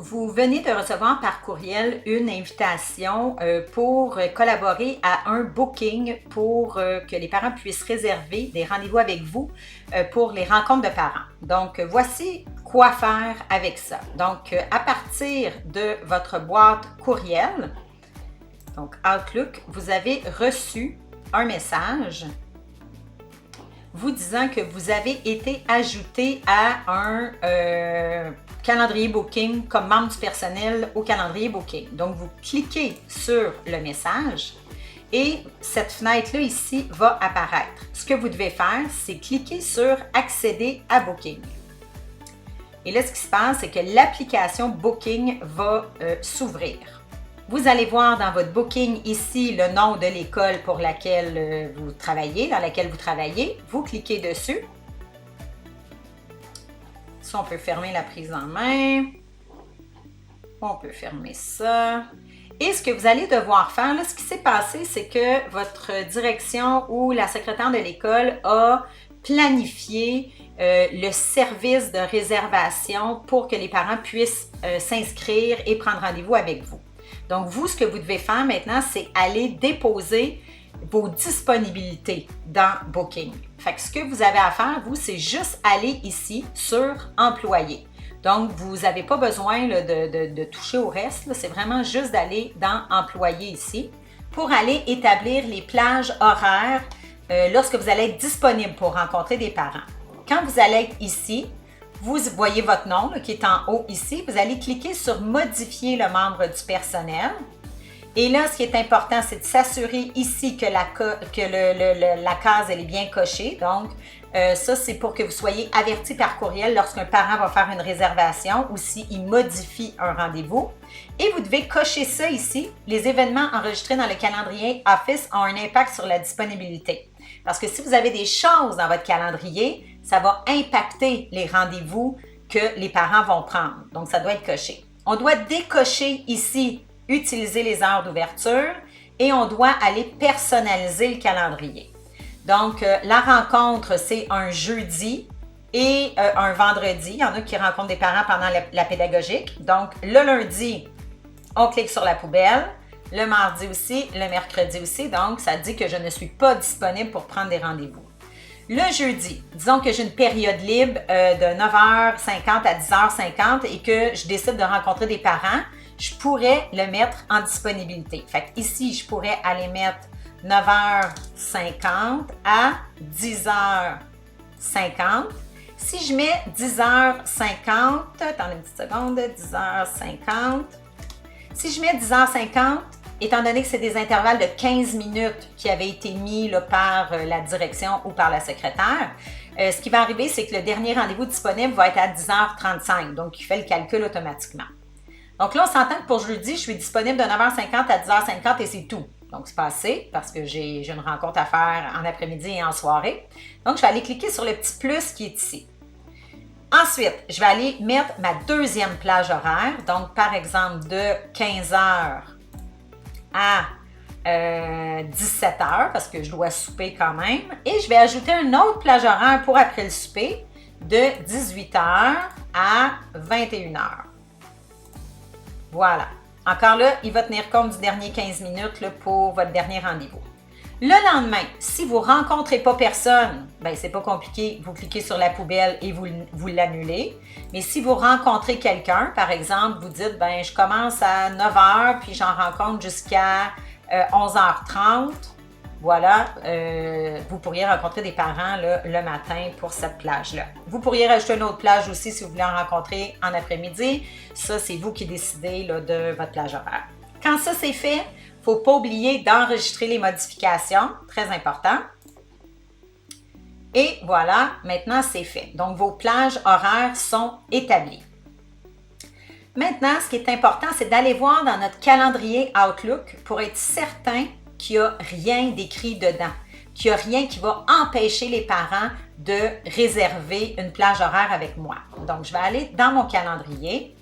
vous venez de recevoir par courriel une invitation pour collaborer à un booking pour que les parents puissent réserver des rendez-vous avec vous pour les rencontres de parents. Donc, voici quoi faire avec ça. Donc, à partir de votre boîte courriel, donc Outlook, vous avez reçu un message vous disant que vous avez été ajouté à un calendrier booking comme membre du personnel au calendrier booking. Donc, vous cliquez sur le message et cette fenêtre-là ici va apparaître. Ce que vous devez faire, c'est cliquer sur « Accéder à Booking ». Et là, ce qui se passe, c'est que l'application Booking va s'ouvrir. Vous allez voir dans votre booking ici le nom de l'école pour laquelle vous travaillez, dans laquelle vous travaillez. Vous cliquez dessus. Ça, on peut fermer la prise en main. On peut fermer ça. Et ce que vous allez devoir faire, là, ce qui s'est passé, c'est que votre direction ou la secrétaire de l'école a planifié le service de réservation pour que les parents puissent s'inscrire et prendre rendez-vous avec vous. Donc, vous, ce que vous devez faire maintenant, c'est aller déposer vos disponibilités dans Booking. Fait que ce que vous avez à faire, vous, c'est juste aller ici sur « Employés ». Donc, vous n'avez pas besoin là, de toucher au reste. C'est vraiment juste d'aller dans « Employés » ici pour aller établir les plages horaires lorsque vous allez être disponible pour rencontrer des parents. Quand vous allez être ici, vous voyez votre nom là, qui est en haut ici. Vous allez cliquer sur « Modifier le membre du personnel ». Et là, ce qui est important, c'est de s'assurer ici que la case elle est bien cochée. Donc, ça, c'est pour que vous soyez averti par courriel lorsqu'un parent va faire une réservation ou s'il modifie un rendez-vous. Et vous devez cocher ça ici. Les événements enregistrés dans le calendrier Office ont un impact sur la disponibilité. Parce que si vous avez des choses dans votre calendrier, ça va impacter les rendez-vous que les parents vont prendre. Donc, ça doit être coché. On doit décocher ici « Utiliser les heures d'ouverture » et on doit aller personnaliser le calendrier. Donc, la rencontre, c'est un jeudi et un vendredi. Il y en a qui rencontrent des parents pendant la pédagogique. Donc, le lundi, on clique sur la poubelle. Le mardi aussi, le mercredi aussi. Donc, ça dit que je ne suis pas disponible pour prendre des rendez-vous. Le jeudi, disons que j'ai une période libre de 9h50 à 10h50 et que je décide de rencontrer des parents, je pourrais le mettre en disponibilité. Fait que ici, je pourrais aller mettre 9h50 à 10h50. Si je mets 10h50, attendez une petite seconde, 10h50. Si je mets 10h50, étant donné que c'est des intervalles de 15 minutes qui avaient été mis là, par la direction ou par la secrétaire, ce qui va arriver, c'est que le dernier rendez-vous disponible va être à 10h35. Donc, il fait le calcul automatiquement. Donc là, on s'entend que pour jeudi, je suis disponible de 9h50 à 10h50 et c'est tout. Donc, c'est pas assez parce que j'ai une rencontre à faire en après-midi et en soirée. Donc, je vais aller cliquer sur le petit plus qui est ici. Ensuite, je vais aller mettre ma deuxième plage horaire. Donc, par exemple, de 15h à 17h parce que je dois souper quand même. Et je vais ajouter une autre plage horaire pour après le souper de 18h à 21h. Voilà. Encore là, il va tenir compte du dernier 15 minutes là, pour votre dernier rendez-vous. Le lendemain, si vous ne rencontrez pas personne, bien, c'est pas compliqué, vous cliquez sur la poubelle et vous l'annulez. Mais si vous rencontrez quelqu'un, par exemple, vous dites, bien, je commence à 9h puis j'en rencontre jusqu'à 11h30, voilà, vous pourriez rencontrer des parents là, le matin pour cette plage-là. Vous pourriez rajouter une autre plage aussi si vous voulez en rencontrer en après-midi. Ça, c'est vous qui décidez là, de votre plage horaire. Quand ça, c'est fait, il ne faut pas oublier d'enregistrer les modifications. Très important. Et voilà, maintenant, c'est fait. Donc, vos plages horaires sont établies. Maintenant, ce qui est important, c'est d'aller voir dans notre calendrier Outlook pour être certain qu'il n'y a rien d'écrit dedans, qu'il n'y a rien qui va empêcher les parents de réserver une plage horaire avec moi. Donc, je vais aller dans mon calendrier.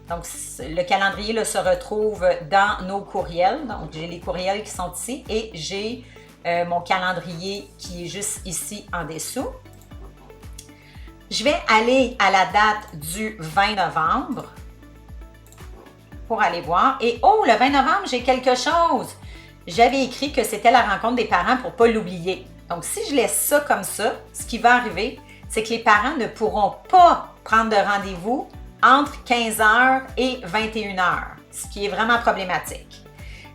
Donc, le calendrier là, se retrouve dans nos courriels. Donc, j'ai les courriels qui sont ici et j'ai mon calendrier qui est juste ici en dessous. Je vais aller à la date du 20 novembre. pour aller voir. Et oh, le 20 novembre, j'ai quelque chose. J'avais écrit que c'était la rencontre des parents pour ne pas l'oublier. Donc, si je laisse ça comme ça, ce qui va arriver, c'est que les parents ne pourront pas prendre de rendez-vous entre 15h et 21h, ce qui est vraiment problématique.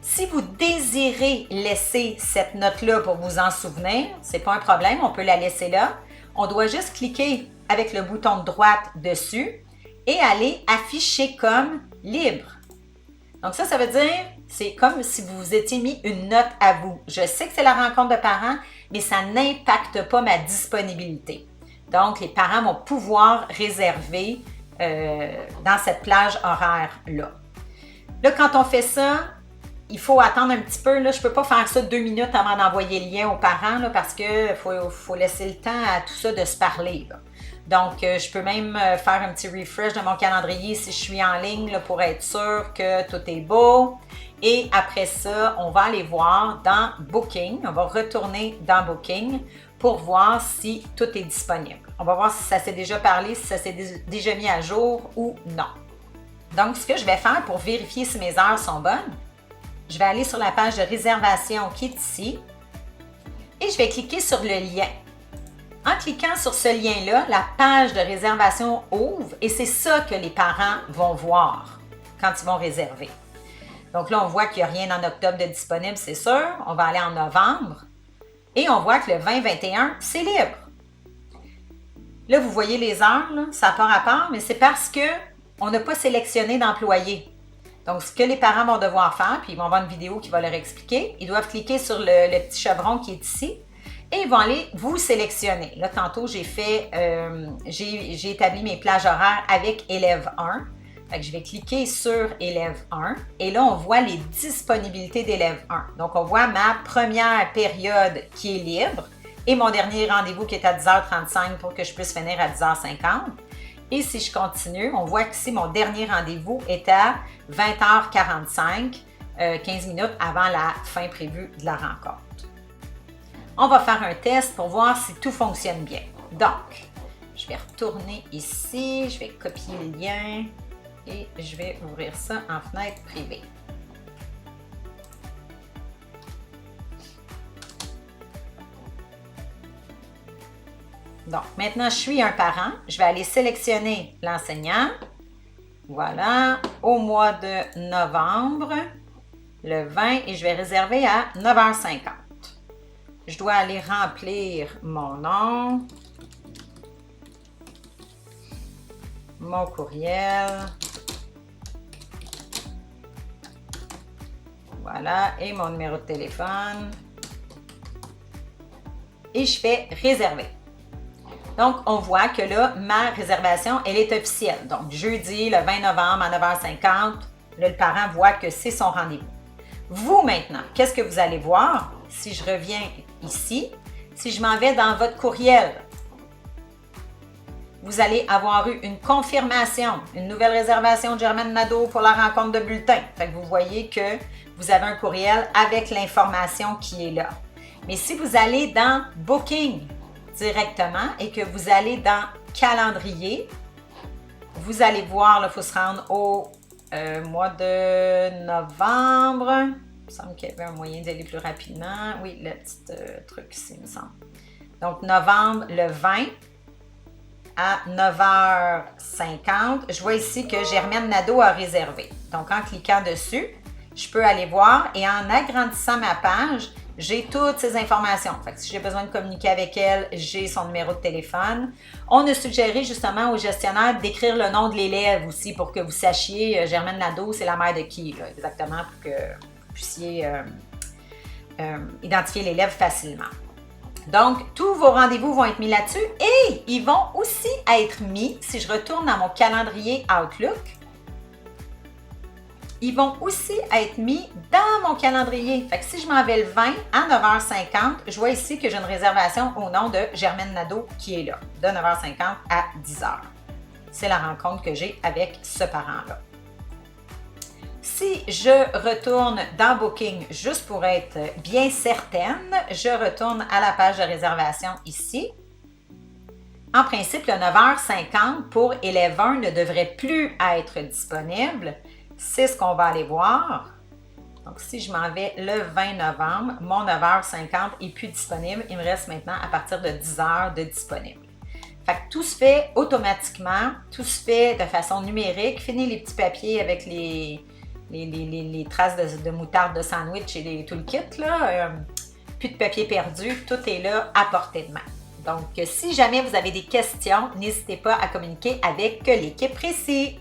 Si vous désirez laisser cette note-là pour vous en souvenir, ce n'est pas un problème, on peut la laisser là. On doit juste cliquer avec le bouton de droite dessus et aller afficher comme libre. Donc ça veut dire, c'est comme si vous vous étiez mis une note à vous. Je sais que c'est la rencontre de parents, mais ça n'impacte pas ma disponibilité. Donc, les parents vont pouvoir réserver dans cette plage horaire-là. Là, quand on fait ça, il faut attendre un petit peu. Là, je ne peux pas faire ça 2 minutes avant d'envoyer le lien aux parents là, parce qu'il faut laisser le temps à tout ça de se parler. Là. Donc, je peux même faire un petit refresh de mon calendrier si je suis en ligne là, pour être sûr que tout est beau. Et après ça, on va aller voir dans Booking. On va retourner dans Booking pour voir si tout est disponible. On va voir si ça s'est déjà parlé, si ça s'est déjà mis à jour ou non. Donc, ce que je vais faire pour vérifier si mes heures sont bonnes, je vais aller sur la page de réservation qui est ici et je vais cliquer sur le lien. En cliquant sur ce lien-là, la page de réservation ouvre et c'est ça que les parents vont voir quand ils vont réserver. Donc là, on voit qu'il n'y a rien en octobre de disponible, c'est sûr. On va aller en novembre et on voit que le 20-21, c'est libre. Là, vous voyez les heures, là, ça n'a pas rapport, mais c'est parce qu'on n'a pas sélectionné d'employés. Donc, ce que les parents vont devoir faire, puis ils vont avoir une vidéo qui va leur expliquer, ils doivent cliquer sur le petit chevron qui est ici et ils vont aller vous sélectionner. Là, tantôt, j'ai établi mes plages horaires avec élève 1. Fait que je vais cliquer sur élève 1 et là, on voit les disponibilités d'élève 1. Donc, on voit ma première période qui est libre et mon dernier rendez-vous qui est à 10h35 pour que je puisse finir à 10h50. Et si je continue, on voit qu'ici, mon dernier rendez-vous est à 20h45, 15 minutes avant la fin prévue de la rencontre. On va faire un test pour voir si tout fonctionne bien. Donc, je vais retourner ici, je vais copier le lien et je vais ouvrir ça en fenêtre privée. Donc, maintenant, je suis un parent. Je vais aller sélectionner l'enseignant. Voilà, au mois de novembre, le 20, et je vais réserver à 9h50. Je dois aller remplir mon nom, mon courriel. Voilà, et mon numéro de téléphone. Et je fais réserver. Donc, on voit que là, ma réservation, elle est officielle. Donc, jeudi, le 20 novembre à 9h50, là, le parent voit que c'est son rendez-vous. Vous, maintenant, qu'est-ce que vous allez voir? Si je reviens ici, si je m'en vais dans votre courriel, vous allez avoir eu une confirmation, une nouvelle réservation de Germaine Nadeau pour la rencontre de bulletin. Fait que vous voyez que vous avez un courriel avec l'information qui est là. Mais si vous allez dans Booking directement et que vous allez dans Calendrier, vous allez voir, il faut se rendre au mois de novembre. Il me semble qu'il y avait un moyen d'aller plus rapidement. Oui, le petit truc ici, il me semble. Donc, novembre, le 20 à 9h50. Je vois ici que Germaine Nadeau a réservé. Donc, en cliquant dessus, je peux aller voir et en agrandissant ma page, j'ai toutes ces informations. Fait que si j'ai besoin de communiquer avec elle, j'ai son numéro de téléphone. On a suggéré justement au gestionnaire d'écrire le nom de l'élève aussi pour que vous sachiez, Germaine Nadeau, c'est la mère de qui, là, exactement, pour que vous puissiez identifier l'élève facilement. Donc, tous vos rendez-vous vont être mis là-dessus et ils vont aussi être mis, si je retourne dans mon calendrier Outlook, ils vont aussi être mis dans mon calendrier. Fait que si je m'en vais le 20 à 9h50, je vois ici que j'ai une réservation au nom de Germaine Nadeau qui est là, de 9h50 à 10h. C'est la rencontre que j'ai avec ce parent-là. Si je retourne dans Booking, juste pour être bien certaine, je retourne à la page de réservation ici. En principe, le 9h50 pour élève 1 ne devrait plus être disponible. c'est ce qu'on va aller voir. Donc, si je m'en vais le 20 novembre, mon 9h50 est plus disponible. Il me reste maintenant à partir de 10h de disponible. Fait que tout se fait automatiquement, tout se fait de façon numérique. Fini les petits papiers avec les traces de moutarde de sandwich et tout le kit, là. Plus de papier perdu, tout est là à portée de main. Donc, si jamais vous avez des questions, n'hésitez pas à communiquer avec l'équipe Précis.